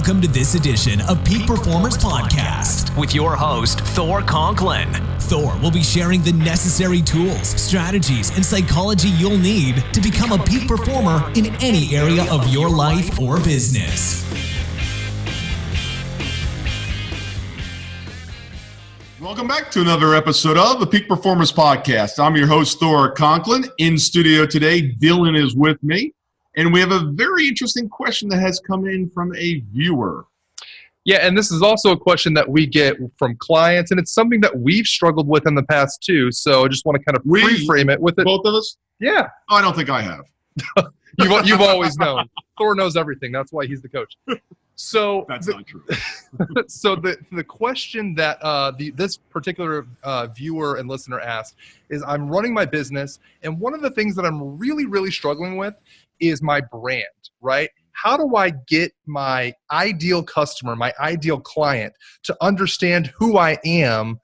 Welcome to this edition of Peak Performers Podcast with your host, Thor Conklin. Thor will be sharing the necessary tools, strategies, and psychology you'll need to become a peak performer in any area of your life or business. Welcome back to another episode of the Peak Performers Podcast. I'm your host, Thor Conklin. In studio today, Dylan is with me. And we have a very interesting question that has come in from a viewer. Yeah, and this is also a question that we get from clients, and it's something that we've struggled with in the past too. So I just want to kind of reframe it with it. Both of us? Yeah. Oh, I don't think I have. You've always known. Thor knows everything. That's why he's the coach. So that's not true. So the question that this particular viewer and listener asked is, I'm running my business, and one of the things that I'm really struggling with is my brand, right? How do I get my ideal customer, my ideal client to understand who I am,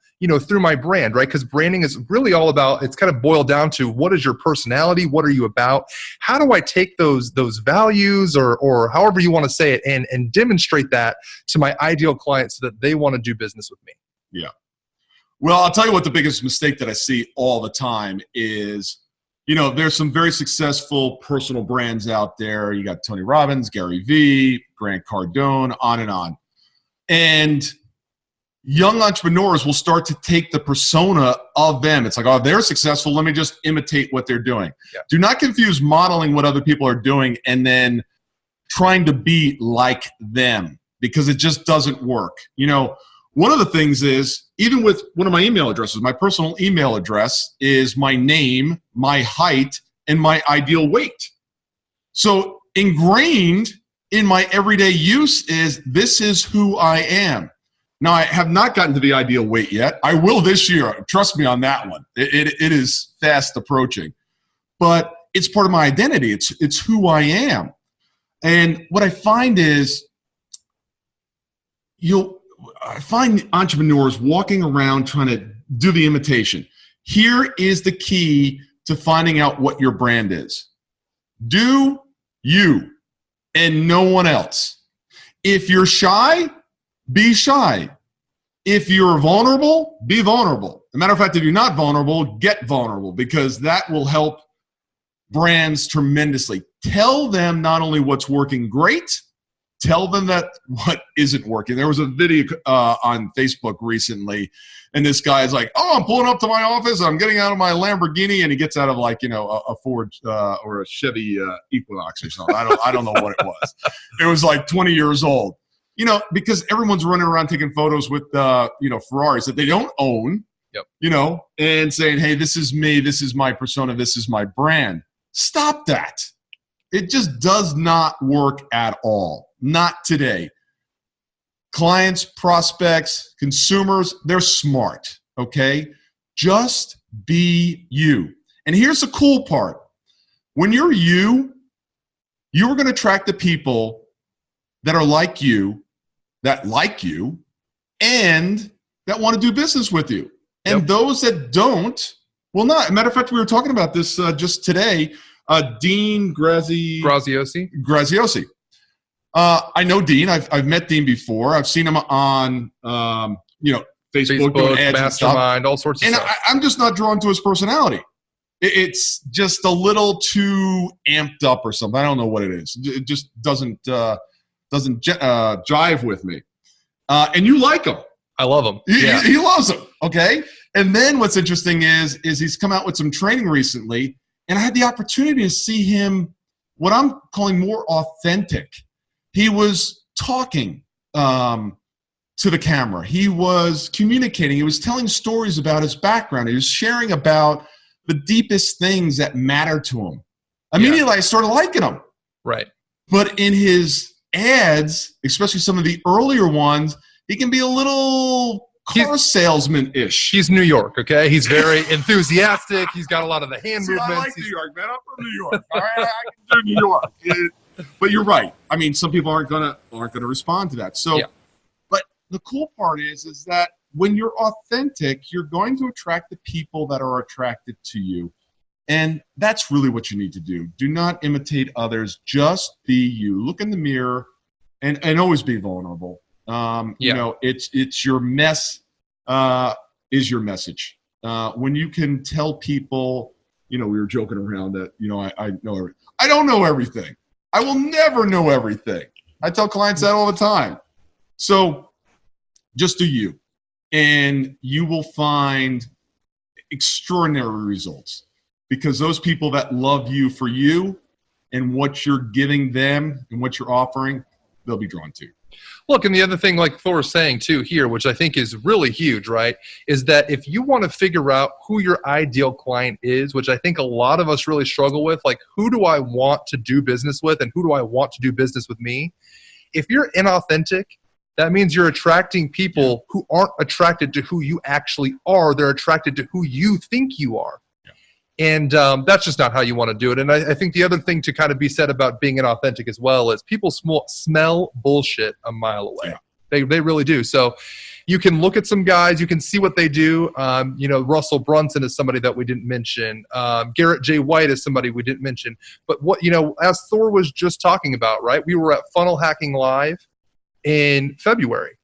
through my brand, right? Because branding is really all about, it's kind of boiled down to what is your personality? What are you about? How do I take those values or however you want to say it and demonstrate that to my ideal client so that they want to do business with me? Yeah. Well, I'll tell you what the biggest mistake that I see all the time is, there's some very successful personal brands out there. You got Tony Robbins, Gary Vee, Grant Cardone, on and on. And young entrepreneurs will start to take the persona of them. It's like, oh, they're successful. Let me just imitate what they're doing. Yeah. Do not confuse modeling what other people are doing and then trying to be like them, because it just doesn't work. One of the things is, even with one of my email addresses, my personal email address is my name, my height, and my ideal weight. So ingrained in my everyday use is, this is who I am. Now, I have not gotten to the ideal weight yet. I will this year. Trust me on that one. It is fast approaching. But it's part of my identity. It's who I am. And what I find is, I find entrepreneurs walking around trying to do the imitation. Here is the key to finding out what your brand is. Do you and no one else. If you're shy, be shy. If you're vulnerable, be vulnerable. As a matter of fact, if you're not vulnerable, get vulnerable, because that will help brands tremendously. Tell them not only what's working great, tell them that what isn't working. There was a video on Facebook recently, and this guy is like, oh, I'm pulling up to my office, I'm getting out of my Lamborghini, and he gets out of a Ford or a Chevy Equinox or something. I don't know what it was. It was like 20 years old. Because everyone's running around taking photos with Ferraris that they don't own, yep. And saying, hey, this is me, this is my persona, this is my brand. Stop that. It just does not work at all. Not today. Clients, prospects, consumers, they're smart, okay? Just be you. And here's the cool part. When you're you are going to attract the people that are like you, and that want to do business with you. And yep. Those that don't will not. As a matter of fact, we were talking about this just today. Dean Graziosi. I know Dean. I've met Dean before. I've seen him on Facebook doing ads Mastermind, and stuff. all sorts of stuff. And I'm just not drawn to his personality. It's just a little too amped up or something. I don't know what it is. It just doesn't jive with me. And you like him. I love him. He loves him. Okay. And then what's interesting is he's come out with some training recently, and I had the opportunity to see him, what I'm calling more authentic. He was talking to the camera. He was communicating. He was telling stories about his background. He was sharing about the deepest things that matter to him. Immediately, I started liking him. Right. But in his ads, especially some of the earlier ones, he can be a little car salesman-ish. He's New York, okay? He's very enthusiastic. He's got a lot of the hand movements. I like New York, man. I'm from New York. All right, I can do New York. But you're right. I mean, some people aren't gonna respond to that. So, yeah. But the cool part is that when you're authentic, you're going to attract the people that are attracted to you. And that's really what you need to do. Do not imitate others. Just be you. Look in the mirror and always be vulnerable. You know, it's your mess is your message. When you can tell people, you know, we were joking around that, you know, I don't know everything. I will never know everything. I tell clients that all the time. So just do you, and you will find extraordinary results, because those people that love you for you and what you're giving them and what you're offering, they'll be drawn to. Look, and the other thing, like Thor was saying too here, which I think is really huge, right, is that if you want to figure out who your ideal client is, which I think a lot of us really struggle with, like, who do I want to do business with and who do I want to do business with me? If you're inauthentic, that means you're attracting people who aren't attracted to who you actually are. They're attracted to who you think you are. And that's just not how you want to do it. And I think the other thing to kind of be said about being inauthentic as well is people smell bullshit a mile away. Yeah. They really do. So you can look at some guys, you can see what they do. You know, Russell Brunson is somebody that we didn't mention. Garrett J. White is somebody we didn't mention. But what, you know, as Thor was just talking about, right, we were at Funnel Hacking Live in February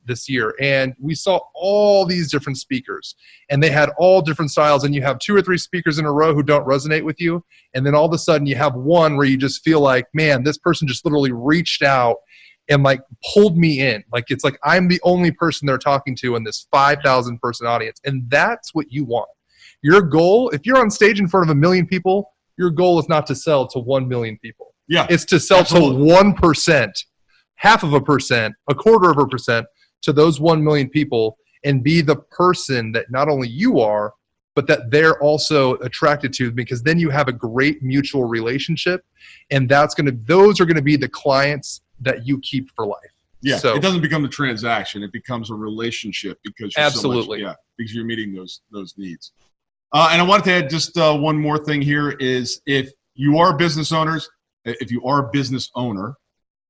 this year, and we saw all these different speakers, and they had all different styles, and you have 2 or 3 speakers in a row who don't resonate with you, and then all of a sudden you have one where you just feel like, man, this person just literally reached out and like pulled me in. Like, it's like I'm the only person they're talking to in this 5,000 person audience, and that's what you want. Your goal, if you're on stage in front of 1 million people, your goal is not to sell to 1 million people. Yeah, it's to sell to 1%. 0.5%, 0.25% to those 1 million people, and be the person that not only you are, but that they're also attracted to, because then you have a great mutual relationship, and those are going to be the clients that you keep for life. Yeah, so, it doesn't become a transaction; it becomes a relationship, because you're absolutely, because you're meeting those needs. And I wanted to add just one more thing here: is if you are business owners, if you are a business owner,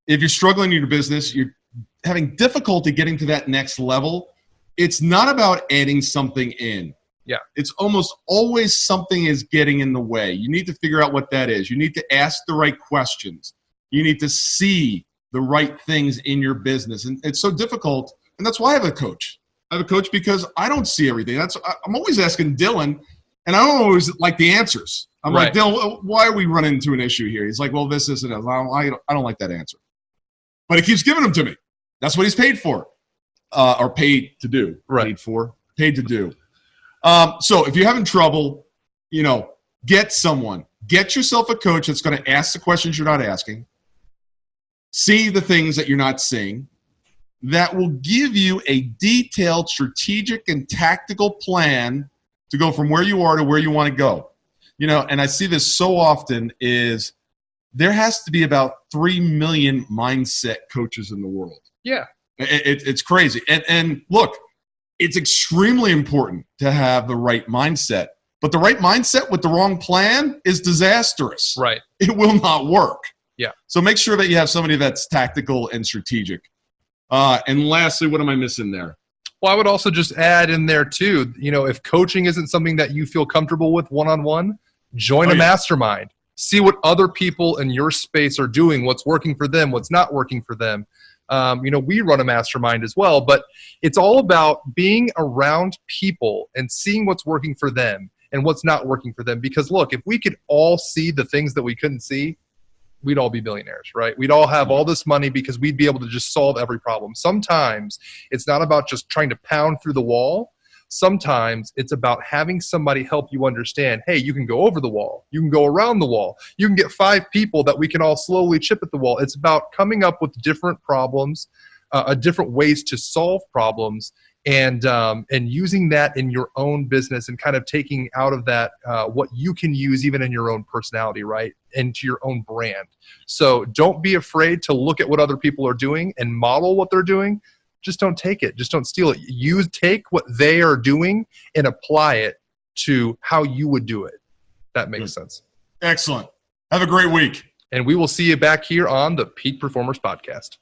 if you're struggling in your business, you're having difficulty getting to that next level, it's not about adding something in. Yeah. It's almost always something is getting in the way. You need to figure out what that is. You need to ask the right questions. You need to see the right things in your business. And it's so difficult. And that's why I have a coach. I have a coach because I don't see everything. I'm always asking Dylan, and I don't always like the answers. I'm like, Dylan, why are we running into an issue here? He's like, well, this isn't. I don't like that answer. But he keeps giving them to me. That's what he's paid for, or paid to do. Right. Paid to do. So if you're having trouble, you know, get someone. Get yourself a coach that's going to ask the questions you're not asking, see the things that you're not seeing, that will give you a detailed, strategic, and tactical plan to go from where you are to where you want to go. You know, and I see this so often is – there has to be about 3 million mindset coaches in the world. Yeah. It's crazy. And look, it's extremely important to have the right mindset. But the right mindset with the wrong plan is disastrous. Right. It will not work. Yeah. So make sure that you have somebody that's tactical and strategic. And lastly, what am I missing there? Well, I would also just add in there too, you know, if coaching isn't something that you feel comfortable with one-on-one, join a mastermind. See what other people in your space are doing, what's working for them, what's not working for them. You know, we run a mastermind as well, but it's all about being around people and seeing what's working for them and what's not working for them. Because look, if we could all see the things that we couldn't see, we'd all be billionaires, right? We'd all have all this money because we'd be able to just solve every problem. Sometimes it's not about just trying to pound through the wall. Sometimes it's about having somebody help you understand, hey, you can go over the wall. You can go around the wall. You can get 5 people that we can all slowly chip at the wall. It's about coming up with different problems, different ways to solve problems, and using that in your own business and kind of taking out of that what you can use even in your own personality, right, into your own brand. So don't be afraid to look at what other people are doing and model what they're doing. Just don't take it. Just don't steal it. You take what they are doing and apply it to how you would do it. That makes sense. Excellent. Have a great week. And we will see you back here on the Peak Performers Podcast.